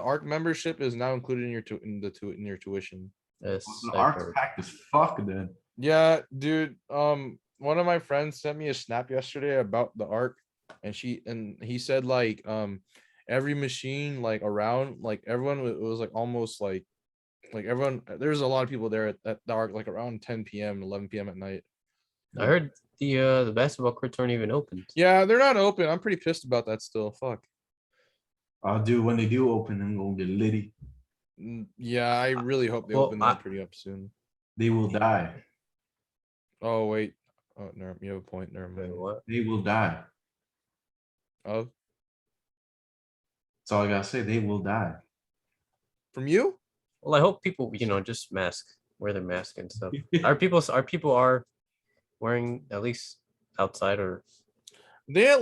[SPEAKER 1] ARC membership is now included in your tuition.
[SPEAKER 3] Yes,
[SPEAKER 2] The
[SPEAKER 3] I've
[SPEAKER 2] art's
[SPEAKER 3] heard.
[SPEAKER 2] packed as fuck then.
[SPEAKER 1] Yeah, dude. One of my friends sent me a snap yesterday about the ARC, and he said like every machine like around like everyone was like almost like everyone there's a lot of people there at the ARC like around 10 p.m. 11 p.m. at night.
[SPEAKER 3] I heard the basketball courts aren't even open.
[SPEAKER 1] Yeah, they're not open. I'm pretty pissed about that still. Fuck.
[SPEAKER 2] I'll do when they do open, I'm gonna get litty.
[SPEAKER 1] Yeah, I really hope they
[SPEAKER 3] Well,
[SPEAKER 1] open that pretty up soon.
[SPEAKER 2] They will die.
[SPEAKER 1] Oh wait. Oh no, you have a point. Never
[SPEAKER 3] Wait,
[SPEAKER 1] mind.
[SPEAKER 3] what?
[SPEAKER 2] They will die.
[SPEAKER 1] Oh,
[SPEAKER 2] That's all I gotta say. They will die.
[SPEAKER 1] from you?
[SPEAKER 3] Well, I hope people just wear their mask and stuff. Our people are wearing at least outside or
[SPEAKER 1] They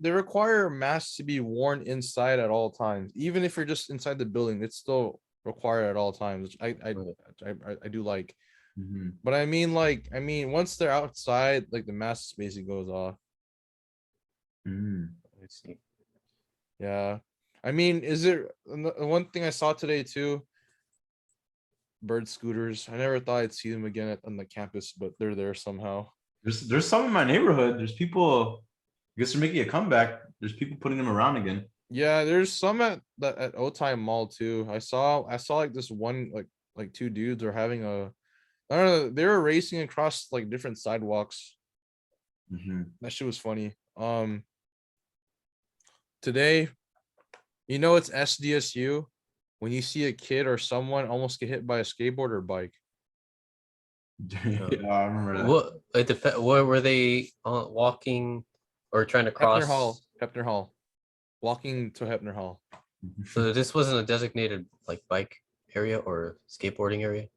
[SPEAKER 1] require masks to be worn inside at all times, even if you're just inside the building. It's still required at all times, which I do like.
[SPEAKER 2] Mhm.
[SPEAKER 1] But I mean, once they're outside, like the mask basically goes off.
[SPEAKER 2] Mm.
[SPEAKER 3] let's see.
[SPEAKER 1] Yeah, I mean, is it one thing I saw today too? Bird scooters. I never thought I'd see them again on the campus, but they're there somehow.
[SPEAKER 2] There's some in my neighborhood. There's people. I guess they're making a comeback. There's people putting them around again.
[SPEAKER 1] Yeah, there's some at Otime Mall too. I saw like this one like two dudes are having a I don't know. They were racing across like different sidewalks.
[SPEAKER 2] Mhm.
[SPEAKER 1] That shit was funny. Today, you know it's SDSU when you see a kid or someone almost get hit by a skateboard or bike.
[SPEAKER 2] Yeah, I remember that.
[SPEAKER 3] What? Where were they walking or trying to
[SPEAKER 1] Hepner Hall.
[SPEAKER 3] cross?
[SPEAKER 1] Hepner Hall. Walking to Hepner Hall.
[SPEAKER 3] So this wasn't a designated like bike area or skateboarding area.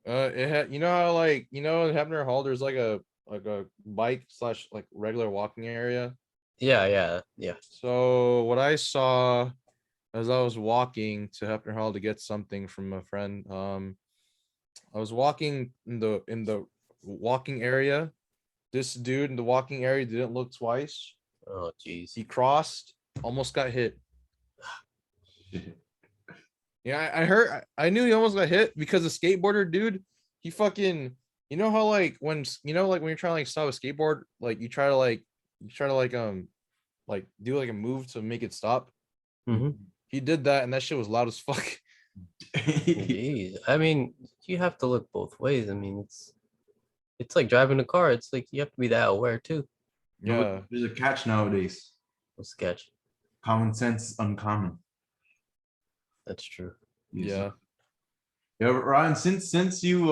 [SPEAKER 1] It had, you know how like in Hepner Hall there's like a bike slash like regular walking area.
[SPEAKER 3] Yeah.
[SPEAKER 1] So what I saw as I was walking to Hepner Hall to get something from a friend, I was walking in the walking area. This dude in the walking area didn't look twice.
[SPEAKER 3] Oh, jeez.
[SPEAKER 1] He crossed, almost got hit. Yeah, I heard. I knew he almost got hit because the skateboarder dude, he fucking. You know how like when like when you're trying to like stop a skateboard, like you try to like do like a move to make it stop.
[SPEAKER 3] Mm-hmm.
[SPEAKER 1] He did that, and that shit was loud as fuck.
[SPEAKER 3] Jeez. I mean, you have to look both ways. I mean, it's like driving a car. It's like you have to be that aware too.
[SPEAKER 2] No, but
[SPEAKER 1] Yeah,
[SPEAKER 2] there's a catch nowadays.
[SPEAKER 3] Sketch.
[SPEAKER 2] Common sense, uncommon.
[SPEAKER 3] That's true.
[SPEAKER 2] Yes.
[SPEAKER 1] yeah.
[SPEAKER 2] Yeah, but Ryan, since you've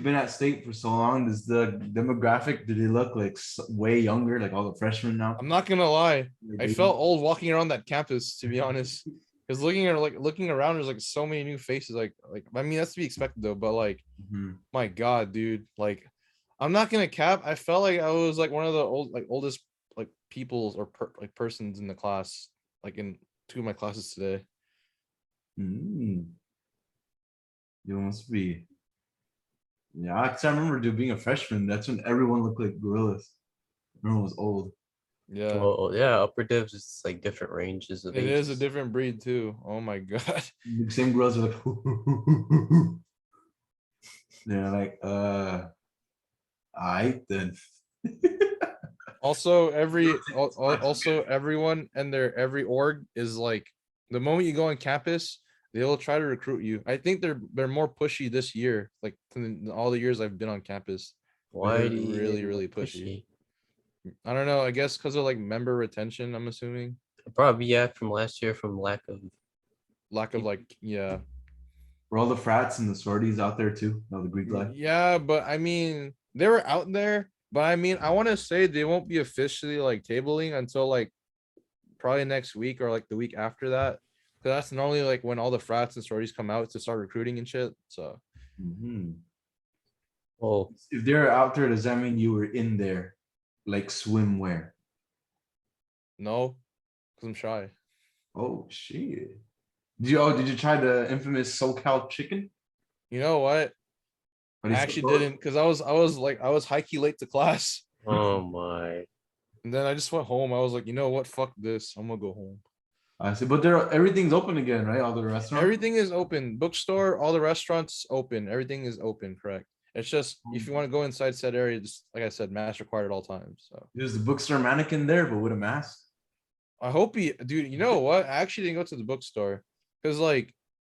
[SPEAKER 2] been at state for so long, does the demographic, do they look like way younger, like all the freshmen now?
[SPEAKER 1] I'm not gonna lie.
[SPEAKER 2] Like
[SPEAKER 1] I
[SPEAKER 2] baby?
[SPEAKER 1] felt old walking around that campus, to be honest. Because looking around, there's like so many new faces. Like I mean that's to be expected though. But like,
[SPEAKER 2] Mhm.
[SPEAKER 1] my God, dude. Like, I'm not gonna cap. I felt like I was like one of the oldest like peoples or like persons in the class. Like in two of my classes today.
[SPEAKER 2] Mm. You must be. Yeah, 'cause I remember being a freshman. That's when everyone looked like gorillas. Everyone was old.
[SPEAKER 1] Yeah,
[SPEAKER 3] Well, yeah, upper divs is like different ranges of
[SPEAKER 1] it is a
[SPEAKER 3] ages.
[SPEAKER 1] different breed too. Oh my God.
[SPEAKER 2] The same gorillas are like, they're like, I then.
[SPEAKER 1] Also, also everyone and their every org is like the moment you go on campus, they'll try to recruit you. I think they're more pushy this year, like than all the years I've been on campus.
[SPEAKER 3] Why
[SPEAKER 1] They're
[SPEAKER 3] do you
[SPEAKER 1] really,
[SPEAKER 3] think
[SPEAKER 1] really
[SPEAKER 3] they're
[SPEAKER 1] pushy. I don't know. I guess because of like member retention, I'm assuming.
[SPEAKER 3] Probably yeah, from last year from lack of
[SPEAKER 1] Lack of like, yeah.
[SPEAKER 2] Were all the frats and the sorties out there too? No, the Greek life.
[SPEAKER 1] Yeah, but I mean, they were out there, but I mean, I want to say they won't be officially like tabling until like probably next week or like the week after that. Because that's normally like when all the frats and sororities come out to start recruiting and shit. So
[SPEAKER 2] Mhm.
[SPEAKER 3] oh
[SPEAKER 2] If they're out there, does that mean you were in there, like swimwear?
[SPEAKER 1] no, because I'm shy.
[SPEAKER 2] Oh shit! Did you try the infamous SoCal chicken?
[SPEAKER 1] You know what?
[SPEAKER 2] But
[SPEAKER 1] I
[SPEAKER 2] it's
[SPEAKER 1] actually didn't because I was high key late to class.
[SPEAKER 3] oh my.
[SPEAKER 1] And then I just went home. I was like, you know what? Fuck this. I'm gonna go home.
[SPEAKER 2] I said, but everything's open again, right? All the restaurants.
[SPEAKER 1] Everything is open. Bookstore, all the restaurants open. Everything is open, correct. It's just if you want to go inside said area, just like I said, mask required at all times. So
[SPEAKER 2] There's the bookstore mannequin there, but with a mask.
[SPEAKER 1] I hope dude, you know what? I actually didn't go to the bookstore because like,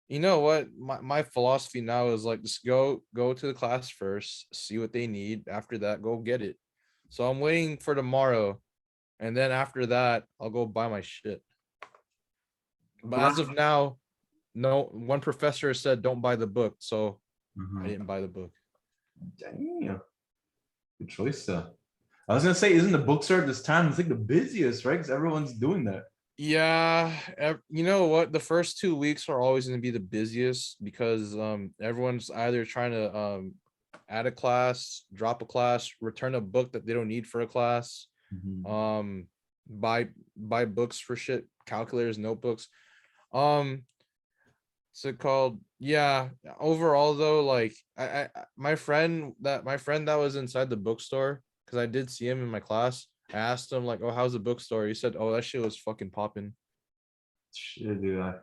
[SPEAKER 1] you know what? My philosophy now is like just go to the class first, see what they need. After that, go get it. So I'm waiting for tomorrow, and then after that, I'll go buy my shit. But
[SPEAKER 2] Well,
[SPEAKER 1] as of now, no one professor said don't buy the book, so I
[SPEAKER 2] Mhm.
[SPEAKER 1] didn't buy the book.
[SPEAKER 2] Damn, good choice, though. I was gonna say, isn't the bookstore at this time? It's like the busiest, right? Because everyone's doing that.
[SPEAKER 1] Yeah, you know what? The first 2 weeks are always going to be the busiest because everyone's either trying to add a class, drop a class, return a book that they don't need for a class,
[SPEAKER 2] Mhm.
[SPEAKER 1] um buy books for shit, calculators, notebooks. Um what's it called? Yeah, overall though, like my friend that was inside the bookstore, because I did see him in my class. I asked him like, "Oh, how's the bookstore?" He said, "Oh, that shit was fucking popping."
[SPEAKER 2] Shit, dude. Yeah,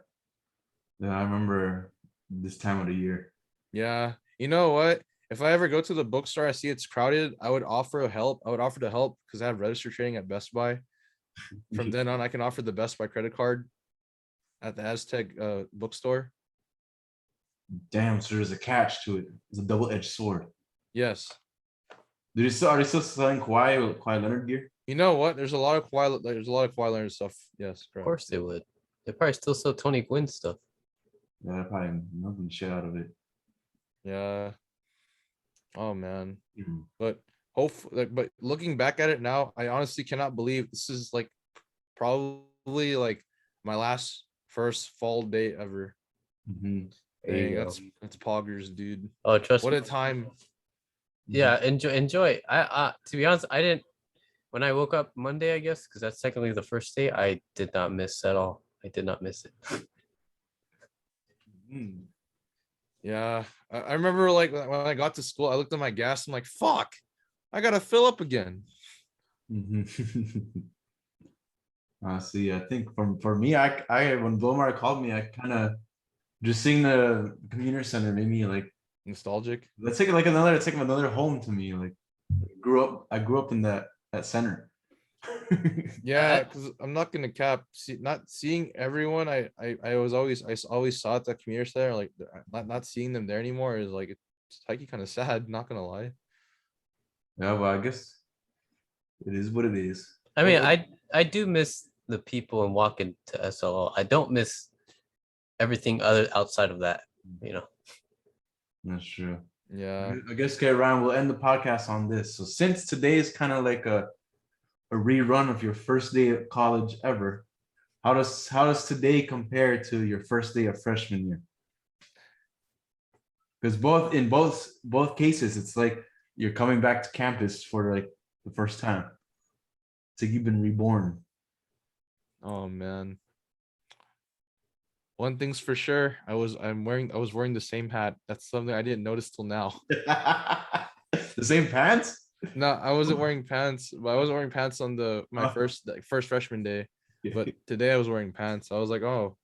[SPEAKER 2] I remember this time of the year.
[SPEAKER 1] Yeah. You know what? If I ever go to the bookstore, I see it's crowded, I would offer help. I would offer to help because I have register trading at Best Buy. From then on, I can offer the Best Buy credit card at the Aztec bookstore.
[SPEAKER 2] Damn, so there's a catch to it. It's a double-edged sword.
[SPEAKER 1] Yes.
[SPEAKER 2] Are they still selling Kawhi Leonard gear?
[SPEAKER 1] You know what? There's a lot of Kawhi Leonard stuff. Yes,
[SPEAKER 3] Of
[SPEAKER 1] correct.
[SPEAKER 3] course they would. They probably still sell Tony Gwynn stuff.
[SPEAKER 2] Yeah, probably milking the shit out of it.
[SPEAKER 1] Yeah. Oh man.
[SPEAKER 2] Mhm.
[SPEAKER 1] But but looking back at it now, I honestly cannot believe this is like probably like my first fall day ever.
[SPEAKER 2] Mhm.
[SPEAKER 3] There you
[SPEAKER 1] Dang,
[SPEAKER 3] go.
[SPEAKER 1] that's poggers, dude.
[SPEAKER 3] Oh, trust
[SPEAKER 1] What
[SPEAKER 3] me.
[SPEAKER 1] a time.
[SPEAKER 3] Yeah, enjoy. I to be honest, I didn't when I woke up Monday, I guess, because that's technically the first day, I did not miss at all. I did not miss it.
[SPEAKER 2] Mhm.
[SPEAKER 1] Yeah. I remember like when I got to school, I looked at my gas. I'm like, fuck, I gotta fill up again.
[SPEAKER 2] Mhm. See, I think for me, I when Blomar called me, I kind of just seeing the community center made me like
[SPEAKER 1] Nostalgic.
[SPEAKER 2] it's like another home to me. Like I grew up in that center.
[SPEAKER 1] Yeah, because I'm not gonna cap. Not seeing everyone. I always saw at that community center. Like not seeing them there anymore is like it's like kind of sad. Not gonna lie.
[SPEAKER 2] Yeah, well, I guess it is what it is.
[SPEAKER 3] I mean,
[SPEAKER 1] What-
[SPEAKER 3] I do miss the people and walking to SLO. I don't miss everything other outside of that, you know.
[SPEAKER 2] That's true.
[SPEAKER 1] Yeah.
[SPEAKER 2] I guess, okay, Ryan, we'll end the podcast on this. So since today is kind of like a rerun of your first day of college ever, how does today compare to your first day of freshman year? Because both cases, it's like you're coming back to campus for like the first time. It's like you've been reborn.
[SPEAKER 1] Oh man. One thing's for sure. I was wearing the same hat. That's something I didn't notice till now.
[SPEAKER 2] The same pants?
[SPEAKER 1] No, I wasn't wearing pants, but I wasn't wearing pants on my first freshman day. But today I was wearing pants. I was like, oh.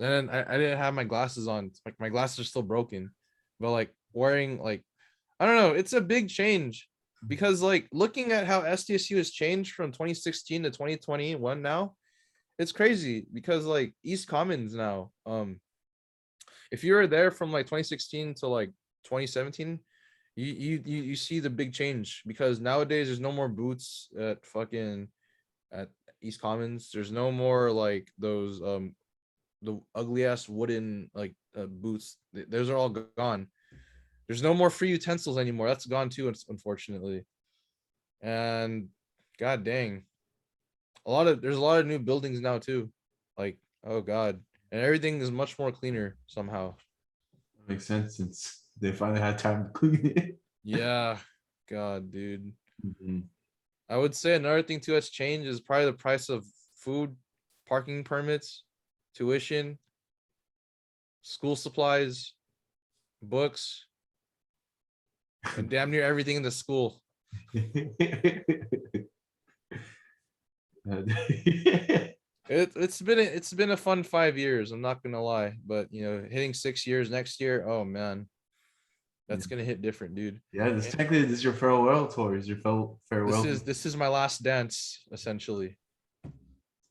[SPEAKER 1] And then I didn't have my glasses on. Like my glasses are still broken. But like wearing like I don't know, it's a big change because like looking at how SDSU has changed from 2016 to 2021 now, it's crazy because like East Commons now, if you were there from like 2016 to like 2017, you see the big change because nowadays there's no more boots at East Commons. There's no more like those the ugly ass wooden like boots. Those are all gone. There's no more free utensils anymore. That's gone too, unfortunately. And god dang, there's a lot of new buildings now too. Like oh god, and everything is much more cleaner somehow.
[SPEAKER 2] Makes sense since they finally had time to clean it.
[SPEAKER 1] Yeah, god, dude.
[SPEAKER 2] Mhm.
[SPEAKER 1] I would say another thing too that's changed is probably the price of food, parking permits, tuition, school supplies, books, and damn near everything in the school. It's been a fun 5 years. I'm not gonna lie, but you know, hitting 6 years next year, oh man, that's gonna hit different, dude.
[SPEAKER 2] Yeah, technically this is your farewell tour. Is your farewell?
[SPEAKER 1] This is my last dance, essentially.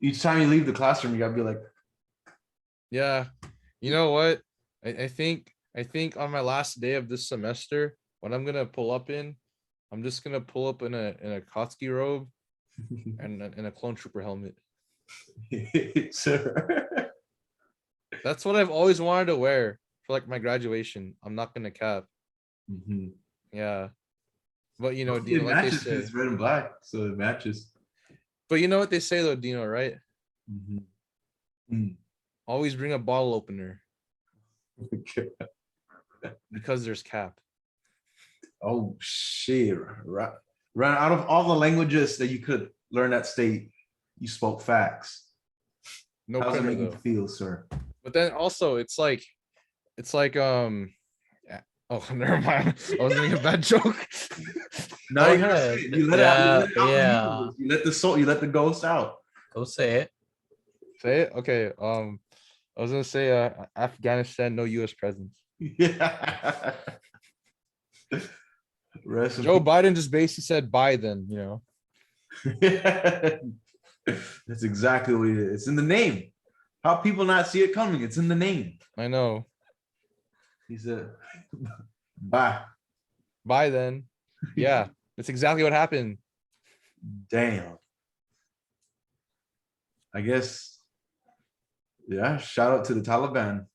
[SPEAKER 2] Each time you leave the classroom, you gotta be like,
[SPEAKER 1] Yeah, you know what? I think on my last day of this semester, when I'm gonna pull up in, I'm just gonna pull up in a Kotsky robe and a clone trooper helmet.
[SPEAKER 2] sir.
[SPEAKER 1] That's what I've always wanted to wear for like my graduation. I'm not gonna cap.
[SPEAKER 2] Mhm.
[SPEAKER 1] Yeah. But you know,
[SPEAKER 2] It
[SPEAKER 1] Dino, like they
[SPEAKER 2] matches 'cause
[SPEAKER 1] say.
[SPEAKER 2] it's red and black, so it matches.
[SPEAKER 1] But you know what they say though, Dino, right?
[SPEAKER 2] Mhm. Mm.
[SPEAKER 1] Always bring a bottle opener because there's cap.
[SPEAKER 2] Oh shit! Right, out of all the languages that you could learn at state, you spoke facts.
[SPEAKER 1] No
[SPEAKER 2] How does it
[SPEAKER 1] printer
[SPEAKER 2] make you
[SPEAKER 1] though.
[SPEAKER 2] feel, sir?
[SPEAKER 1] But then also it's like yeah. Oh, never mind. I was making a bad joke.
[SPEAKER 2] No,
[SPEAKER 3] Go
[SPEAKER 2] you gotta say
[SPEAKER 3] ahead.
[SPEAKER 2] it. You let it out. You let it out in the
[SPEAKER 3] Yeah.
[SPEAKER 2] universe. You let the soul. You let the ghost out.
[SPEAKER 3] Go say it.
[SPEAKER 1] Say it? Okay. I was gonna say Afghanistan, no US presence.
[SPEAKER 2] Yeah. Rest in
[SPEAKER 1] Joe Biden just basically said bye then, you know.
[SPEAKER 2] peace. That's exactly what it is. It's in the name. How people not see it coming? It's in the name.
[SPEAKER 1] I know.
[SPEAKER 2] He said, bye.
[SPEAKER 1] Bye then. Yeah, that's exactly what happened.
[SPEAKER 2] Damn. I guess, yeah, shout out to the Taliban.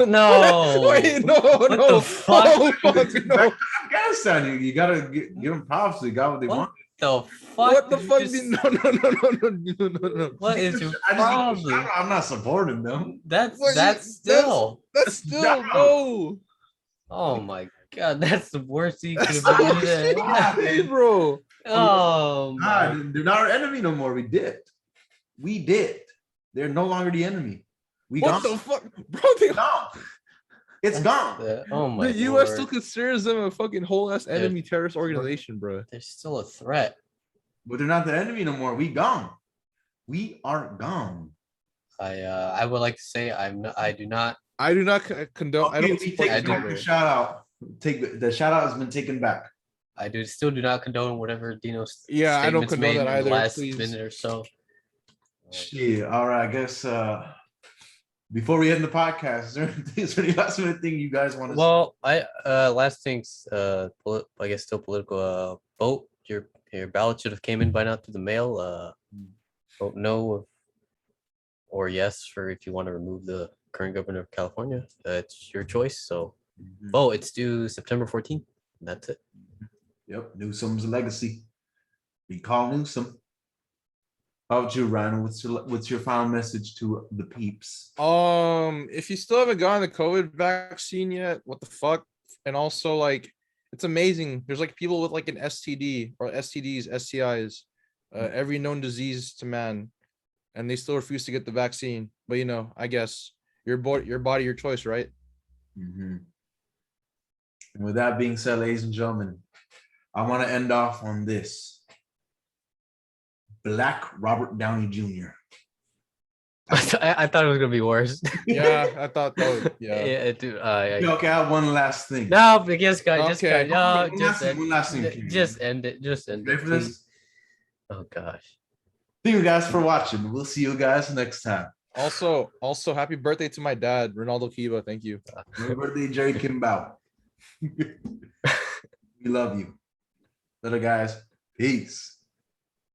[SPEAKER 3] No.
[SPEAKER 1] Wait, no,
[SPEAKER 3] What
[SPEAKER 1] no.
[SPEAKER 3] the fuck?
[SPEAKER 1] Oh, fuck, no.
[SPEAKER 2] Back to Afghanistan, you gotta give them props. They got what they want.
[SPEAKER 3] What the fuck?
[SPEAKER 1] What the
[SPEAKER 3] did you
[SPEAKER 1] fuck?
[SPEAKER 3] just-
[SPEAKER 1] No, no, no, no, no, no, no.
[SPEAKER 3] What is your
[SPEAKER 2] I just give them a
[SPEAKER 3] problem?
[SPEAKER 2] shout out. I'm not supporting them.
[SPEAKER 3] That's
[SPEAKER 1] What you-
[SPEAKER 3] that's still.
[SPEAKER 1] That's still
[SPEAKER 2] Shout out.
[SPEAKER 1] no.
[SPEAKER 3] Oh my god, that's the worst you could
[SPEAKER 2] That's
[SPEAKER 3] have
[SPEAKER 2] not
[SPEAKER 3] been.
[SPEAKER 2] what
[SPEAKER 3] either.
[SPEAKER 1] Bro.
[SPEAKER 3] Oh
[SPEAKER 2] Nah,
[SPEAKER 3] my.
[SPEAKER 2] they're not our enemy no more. We did. We did. They're no longer the enemy. We
[SPEAKER 1] What
[SPEAKER 2] gone.
[SPEAKER 1] the fuck? Bro, they,
[SPEAKER 2] Gone. It's gone.
[SPEAKER 3] Oh my.
[SPEAKER 1] the US
[SPEAKER 3] Lord.
[SPEAKER 1] still considers them a fucking whole ass enemy terrorist organization, bro.
[SPEAKER 3] They're still a threat.
[SPEAKER 2] But they're not the enemy no more. We gone. We are gone.
[SPEAKER 3] I would like to say I do not.
[SPEAKER 1] I do not condone. I
[SPEAKER 2] Okay,
[SPEAKER 1] don't
[SPEAKER 2] we
[SPEAKER 1] support
[SPEAKER 2] take back
[SPEAKER 1] either.
[SPEAKER 2] the shout out. Take the shout out has been taken back.
[SPEAKER 3] I still do not condone whatever Dino's
[SPEAKER 1] Yeah, I don't
[SPEAKER 3] statements
[SPEAKER 1] condone
[SPEAKER 3] made
[SPEAKER 1] that
[SPEAKER 3] in the
[SPEAKER 1] either,
[SPEAKER 3] last
[SPEAKER 1] please.
[SPEAKER 3] minute or so.
[SPEAKER 2] Shit. All right. I guess before we end the podcast, is there any last minute thing you guys want to
[SPEAKER 3] Well, last things, I guess still political. Vote your ballot should have came in by now through the mail. Vote no or yes for if you want to remove the current governor of California. It's your choice. So
[SPEAKER 2] say?
[SPEAKER 3] vote. It's due September 14th. That's it.
[SPEAKER 2] Yep. Newsom's legacy. We call Newsom. How about you, Ryan? What's your final message to the peeps?
[SPEAKER 1] If you still haven't gotten the COVID vaccine yet, what the fuck? And also, like, it's amazing. There's like people with like an STD or STDs, STIs, every known disease to man, and they still refuse to get the vaccine. But you know, I guess your body, your choice, right?
[SPEAKER 2] And with that being said, ladies and gentlemen, I want to end off on this. Black Robert Downey Jr.
[SPEAKER 3] I thought it was gonna be worse.
[SPEAKER 1] Yeah, I thought that. Was, yeah.
[SPEAKER 3] Dude.
[SPEAKER 2] Okay, I have one last thing.
[SPEAKER 3] No, but yes, guys, just
[SPEAKER 1] Okay.
[SPEAKER 3] guys, no,
[SPEAKER 2] One
[SPEAKER 3] just
[SPEAKER 2] last thing, one last thing, King.
[SPEAKER 3] just end it. Just end
[SPEAKER 2] Ready
[SPEAKER 3] it.
[SPEAKER 2] for this?
[SPEAKER 3] please. Oh gosh.
[SPEAKER 2] Thank you guys for watching. We'll see you guys next time.
[SPEAKER 1] Also, happy birthday to my dad, Ronaldo Kiva. Thank you.
[SPEAKER 2] Happy birthday, Jerry Kimbao. We love you. Little guys, peace.